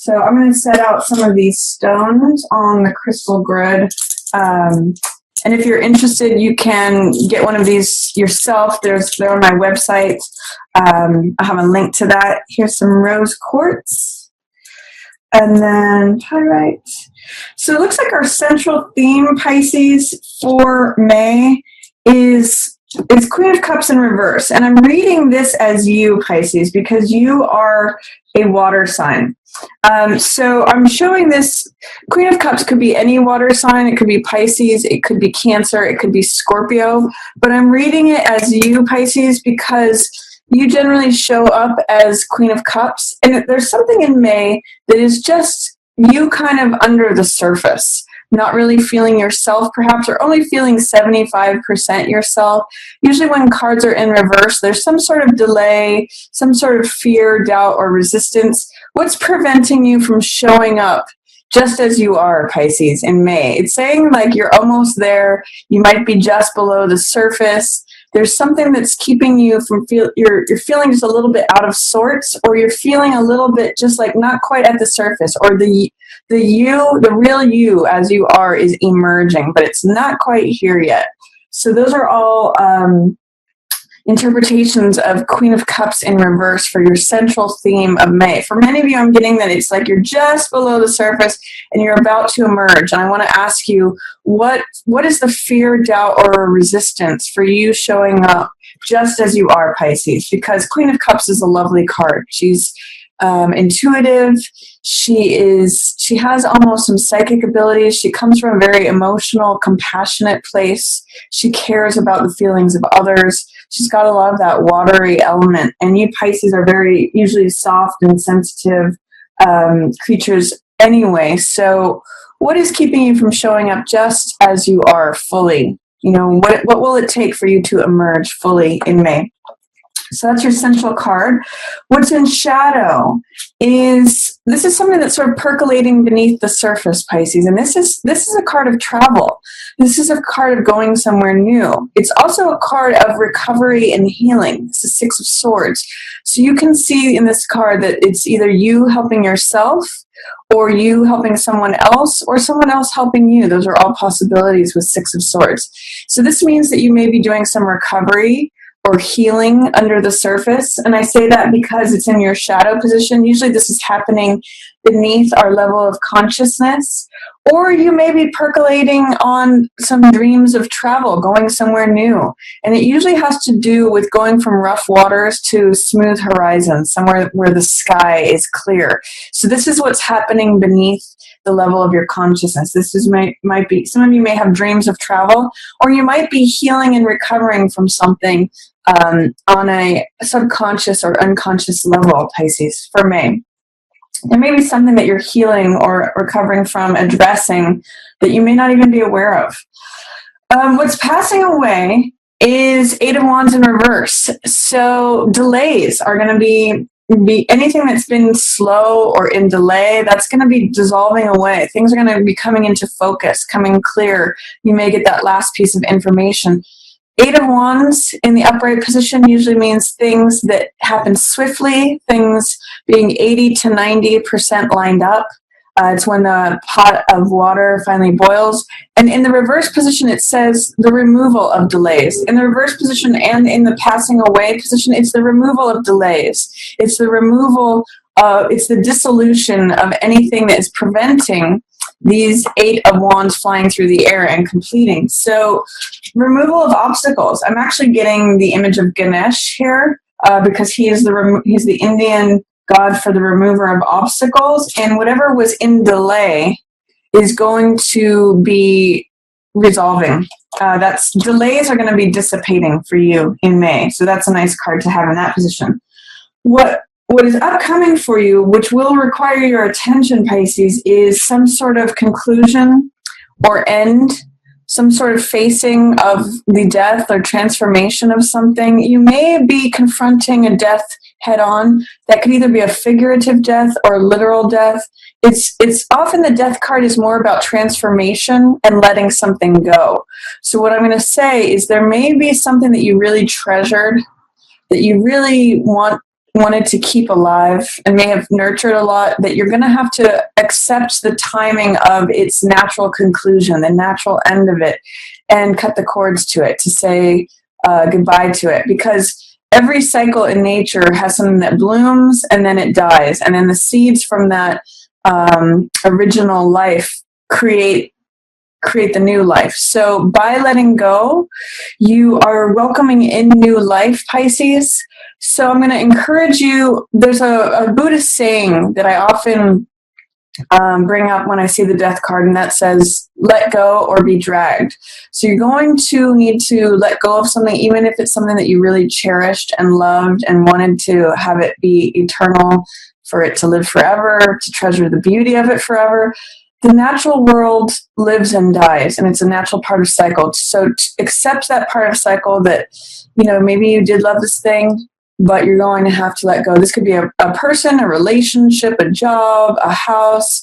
So I'm going to set out some of these stones on the crystal grid. And if you're interested, you can get one of these yourself. They're on my website. I have a link to that. Here's some rose quartz. And then pyrite. So it looks like our central theme, Pisces, for May is Queen of Cups in reverse. And I'm reading this as you, Pisces, because you are a water sign. So I'm showing this. Queen of Cups could be any water sign. It could be Pisces. It could be Cancer. It could be Scorpio. But I'm reading it as you, Pisces, because you generally show up as Queen of Cups. And there's something in May that is just you kind of under the surface, not really feeling yourself perhaps, or only feeling 75% yourself. Usually when cards are in reverse, there's some sort of delay, some sort of fear, doubt, or resistance. What's preventing you from showing up just as you are, Pisces, in May? It's saying like you're almost there. You might be just below the surface. There's something that's keeping you from you're feeling just a little bit out of sorts, or you're feeling a little bit just like not quite at the surface, or the real you as you are is emerging, but it's not quite here yet. So those are all interpretations of Queen of Cups in reverse for your central theme of May. For many of you, I'm getting that it's like you're just below the surface and you're about to emerge. And I want to ask you, what is the fear, doubt, or resistance for you showing up just as you are, Pisces? Because Queen of Cups is a lovely card. She's intuitive. She has almost some psychic abilities. She comes from a very emotional, compassionate place. She cares about the feelings of others. She's got a lot of that watery element. And you Pisces are very usually soft and sensitive creatures anyway. So what is keeping you from showing up just as you are fully? You know, what will it take for you to emerge fully in May? So that's your central card. What's in shadow is something that's sort of percolating beneath the surface, Pisces. And this is a card of travel. This is a card of going somewhere new. It's also a card of recovery and healing. It's the Six of Swords. So you can see in this card that it's either you helping yourself, or you helping someone else, or someone else helping you. Those are all possibilities with Six of Swords. So this means that you may be doing some recovery or healing under the surface. And I say that because it's in your shadow position. Usually this is happening beneath our level of consciousness. Or you may be percolating on some dreams of travel, going somewhere new. And it usually has to do with going from rough waters to smooth horizons, somewhere where the sky is clear. So this is what's happening beneath the level of your consciousness. Might be, some of you may have dreams of travel, or you might be healing and recovering from something on a subconscious or unconscious level, Pisces, for May. There may be something that you're healing or recovering from, addressing, that you may not even be aware of. What's passing away is Eight of Wands in reverse. So delays are going to be anything that's been slow or in delay, that's going to be dissolving away. Things are going to be coming into focus, coming clear. You may get that last piece of information. Eight of Wands in the upright position usually means things that happen swiftly, things being 80 to 90% lined up. It's when the pot of water finally boils. And in the reverse position, it says the removal of delays. In the reverse position and in the passing away position, it's the removal of delays. It's the removal of, it's the dissolution of anything that is preventing these Eight of Wands flying through the air and completing. So removal of obstacles. I'm actually getting the image of Ganesh here because he's the Indian god for the remover of obstacles, and whatever was in delay is going to be resolving. Delays are going to be dissipating for you in May. So that's a nice card to have in that position. What is upcoming for you, which will require your attention, Pisces, is some sort of conclusion or end, some sort of facing of the death or transformation of something. You may be confronting a death head on. That could either be a figurative death or literal death. It's often the death card is more about transformation and letting something go. So what I'm going to say is there may be something that you really treasured, that you really want wanted to keep alive and may have nurtured a lot, that you're going to have to accept the timing of its natural conclusion, the natural end of it, and cut the cords to it, to say goodbye to it. Because every cycle in nature has something that blooms and then it dies. And then the seeds from that original life create the new life. So by letting go, you are welcoming in new life, Pisces. So I'm going to encourage you. There's a Buddhist saying that I often bring up when I see the death card, and that says, let go or be dragged. So you're going to need to let go of something, even if it's something that you really cherished and loved and wanted to have it be eternal, for it to live forever, to treasure the beauty of it forever. The natural world lives and dies, and it's a natural part of cycle. So accept that part of cycle that, maybe you did love this thing, but you're going to have to let go. This could be a person, a relationship, a job, a house,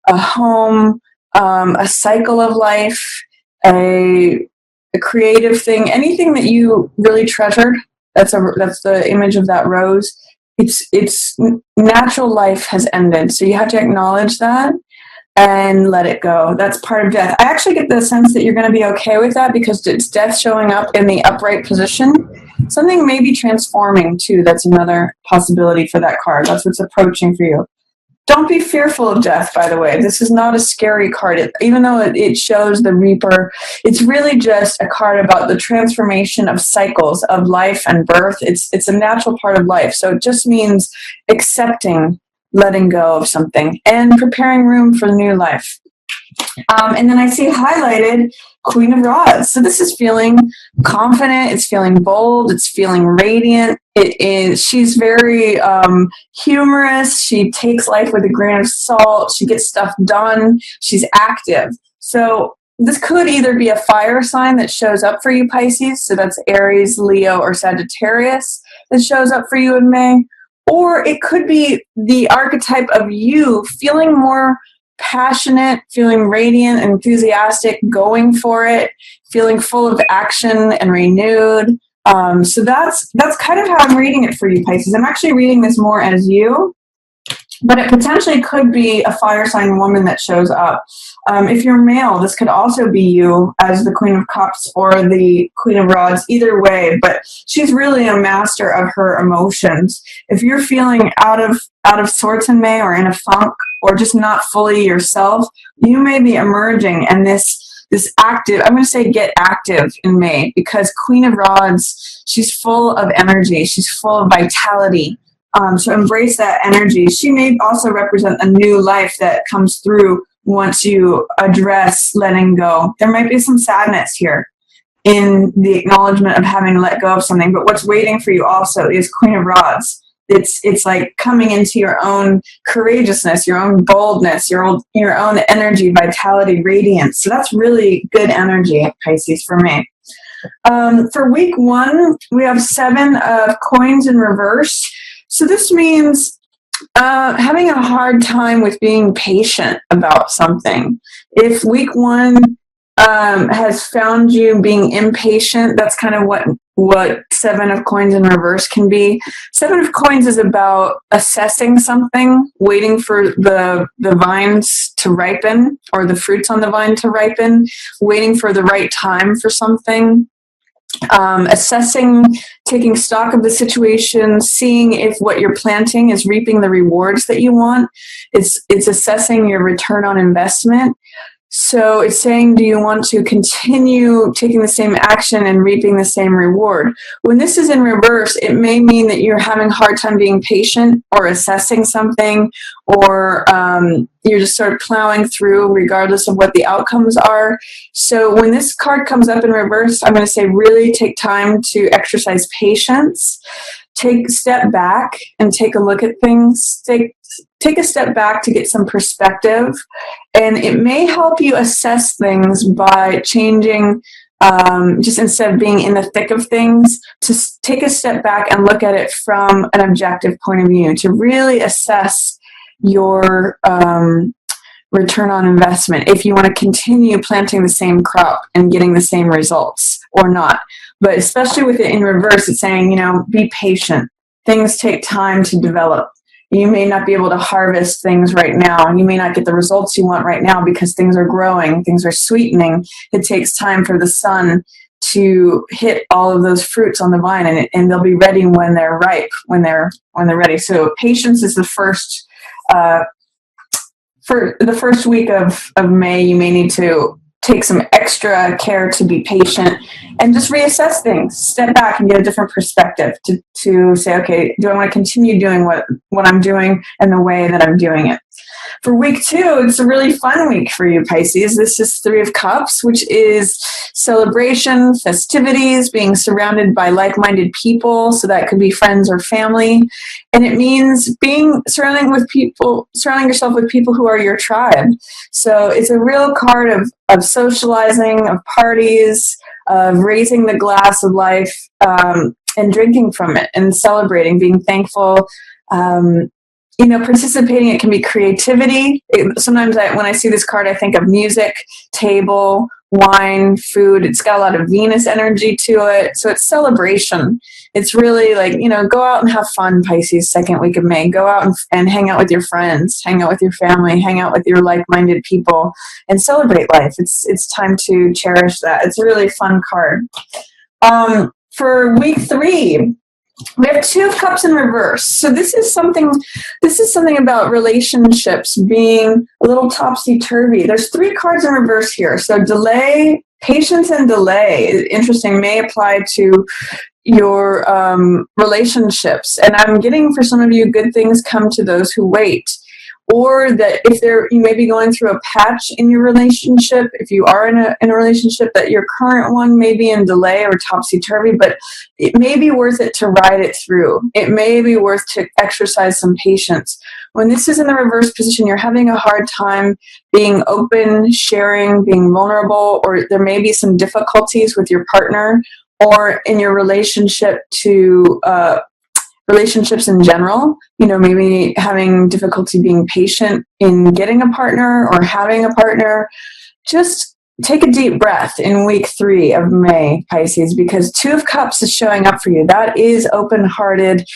a home, a cycle of life, a creative thing, anything that you really treasured. That's the image of that rose. It's natural life has ended. So you have to acknowledge that and let it go. That's part of death. I actually get the sense that you're going to be okay with that, because it's death showing up in the upright position. Something may be transforming too. That's another possibility for that card. That's what's approaching for you. Don't be fearful of death, by the way. This is not a scary card. Even though it shows the Reaper, it's really just a card about the transformation of cycles of life and birth. It's a natural part of life. So it just means accepting, letting go of something, and preparing room for the new life. And then I see highlighted Queen of Rods. So this is feeling confident. It's feeling bold. It's feeling radiant. She's very humorous. She takes life with a grain of salt. She gets stuff done. She's active. So this could either be a fire sign that shows up for you, Pisces. So that's Aries, Leo, or Sagittarius that shows up for you in May. Or it could be the archetype of you feeling more passionate, feeling radiant, enthusiastic, going for it, feeling full of action and renewed. So that's kind of how I'm reading it for you, Pisces. I'm actually reading this more as you, but it potentially could be a fire sign woman that shows up. If you're male, this could also be you as the Queen of Cups or the Queen of Rods, either way, but she's really a master of her emotions. If you're feeling out of sorts in May, or in a funk, or just not fully yourself, you may be emerging, and this active, I'm going to say get active in May, because Queen of Rods, she's full of energy. She's full of vitality. So embrace that energy. She may also represent a new life that comes through once you address letting go. There might be some sadness here in the acknowledgement of having to let go of something, but what's waiting for you also is Queen of Rods. It's like coming into your own courageousness, your own boldness, your own energy, vitality, radiance. So that's really good energy, Pisces, for me. For week 1, we have 7 of coins in reverse. So this means having a hard time with being patient about something. If week 1 has found you being impatient, that's kind of what 7 of coins in reverse can be. 7 of coins is about assessing something, waiting for the vines to ripen, or the fruits on the vine to ripen, waiting for the right time for something. Assessing, taking stock of the situation, seeing if what you're planting is reaping the rewards that you want. It's assessing your return on investment. So it's saying, do you want to continue taking the same action and reaping the same reward? When this is in reverse, it may mean that you're having a hard time being patient or assessing something, or you're just sort of plowing through regardless of what the outcomes are. So when this card comes up in reverse, I'm going to say really take time to exercise patience. Take a step back and take a look at things. Take a step back to get some perspective, and it may help you assess things by changing, just instead of being in the thick of things, to take a step back and look at it from an objective point of view, to really assess your return on investment, if you want to continue planting the same crop and getting the same results or not. But especially with it in reverse, it's saying, be patient. things take time to develop. You may not be able to harvest things right now. You may not get the results you want right now because things are growing, things are sweetening. It takes time for the sun to hit all of those fruits on the vine, and they'll be ready when they're ripe, when they're ready. So patience is the first. For the first week of May, you may need to take some extra care to be patient and just reassess things, step back and get a different perspective to say, okay, do I want to continue doing what I'm doing and the way that I'm doing it? For week 2, it's a really fun week for you, Pisces. This is 3 of Cups, which is celebration, festivities, being surrounded by like-minded people. So that could be friends or family. And it means surrounding yourself with people who are your tribe. So it's a real card of socializing, of parties, of raising the glass of life, and drinking from it and celebrating, being thankful. Participating, it can be creativity. Sometimes when I see this card, I think of music, table, wine, food. It's got a lot of Venus energy to it. So it's celebration. It's really like, go out and have fun, Pisces, second week of May. Go out and hang out with your friends, hang out with your family, hang out with your like-minded people, and celebrate life. It's time to cherish that. It's a really fun card. For week 3, we have 2 of Cups in reverse. So this is something about relationships being a little topsy-turvy. There's 3 cards in reverse here. So delay, patience and delay, interesting, may apply to your relationships. And I'm getting, for some of you, good things come to those who wait. Or that if you may be going through a patch in your relationship, if you are in a relationship, that your current one may be in delay or topsy-turvy, but it may be worth it to ride it through. It may be worth to exercise some patience. When this is in the reverse position, you're having a hard time being open, sharing, being vulnerable, or there may be some difficulties with your partner or in your relationship to relationships in general, maybe having difficulty being patient in getting a partner or having a partner. Just take a deep breath in week 3 of May, Pisces, because 2 of Cups is showing up for you. That is open-hearted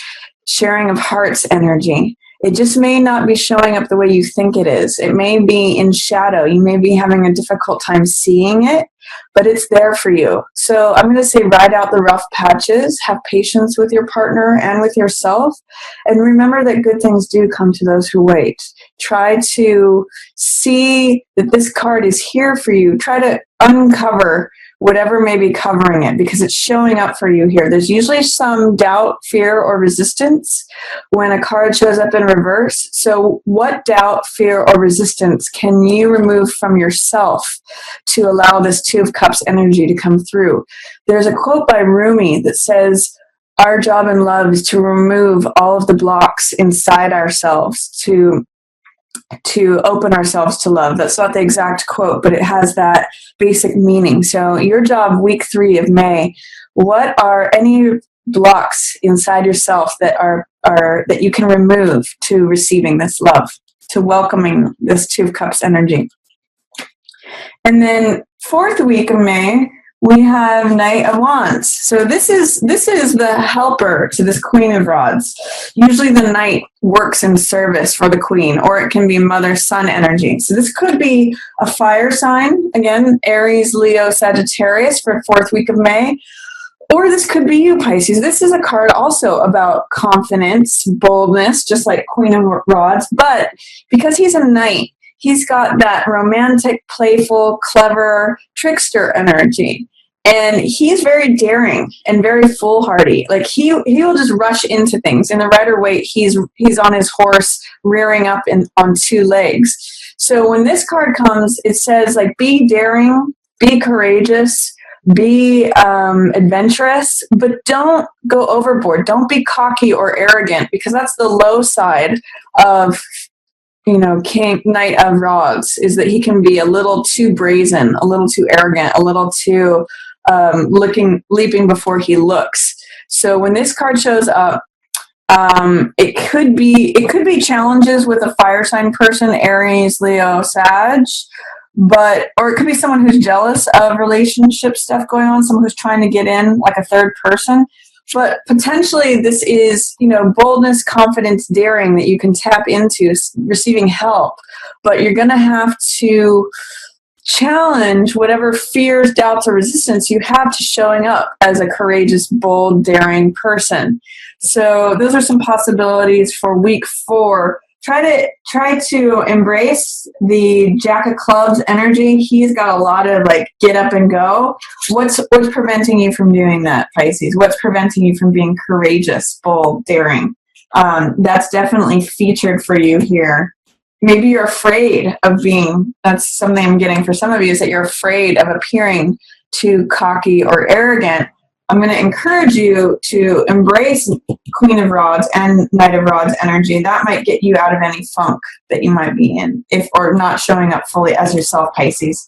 sharing of heart's energy. It just may not be showing up the way you think it is. It may be in shadow. You may be having a difficult time seeing it, but it's there for you. So I'm going to say ride out the rough patches, have patience with your partner and with yourself, and remember that good things do come to those who wait. Try to see that this card is here for you. Try to uncover whatever may be covering it, because it's showing up for you here. There's usually some doubt, fear, or resistance when a card shows up in reverse. So what doubt, fear, or resistance can you remove from yourself to allow this 2 of Cups energy to come through? There's a quote by Rumi that says, our job in love is to remove all of the blocks inside ourselves, to open ourselves to love. That's not the exact quote, but it has that basic meaning. So your job, week 3 of May, what are any blocks inside yourself that are that you can remove to receiving this love, to welcoming this 2 of Cups energy? And then 4th week of May, we have Knight of Wands. So this is the helper to this Queen of Rods. Usually the Knight works in service for the Queen, or it can be mother-son energy. So this could be a fire sign, again, Aries, Leo, Sagittarius for 4th week of May. Or this could be you, Pisces. This is a card also about confidence, boldness, just like Queen of Rods. But because he's a Knight, he's got that romantic, playful, clever, trickster energy. And he's very daring and very foolhardy. Like he'll just rush into things. In the Rider-Waite, he's on his horse, rearing up on 2 legs. So when this card comes, it says, like, be daring, be courageous, be adventurous, but don't go overboard. Don't be cocky or arrogant, because that's the low side of King Knight of Rods, is that he can be a little too brazen, a little too arrogant, a little too leaping before he looks. So when this card shows up, it could be challenges with a fire sign person, Aries, Leo, Sag, or it could be someone who's jealous of relationship stuff going on, someone who's trying to get in, like a third person. But potentially this is, boldness, confidence, daring that you can tap into, receiving help. But you're going to have to challenge whatever fears, doubts, or resistance you have to showing up as a courageous, bold, daring person. So those are some possibilities for week 4. Try to embrace the Jack of Clubs energy. He's got a lot of get up and go. What's preventing you from doing that, Pisces? What's preventing you from being courageous, bold, daring? That's definitely featured for you here. Maybe you're afraid of being, that's something I'm getting for some of you, is that you're afraid of appearing too cocky or arrogant. I'm going to encourage you to embrace Queen of Rods and Knight of Rods energy. That might get you out of any funk that you might be in, or not showing up fully as yourself, Pisces.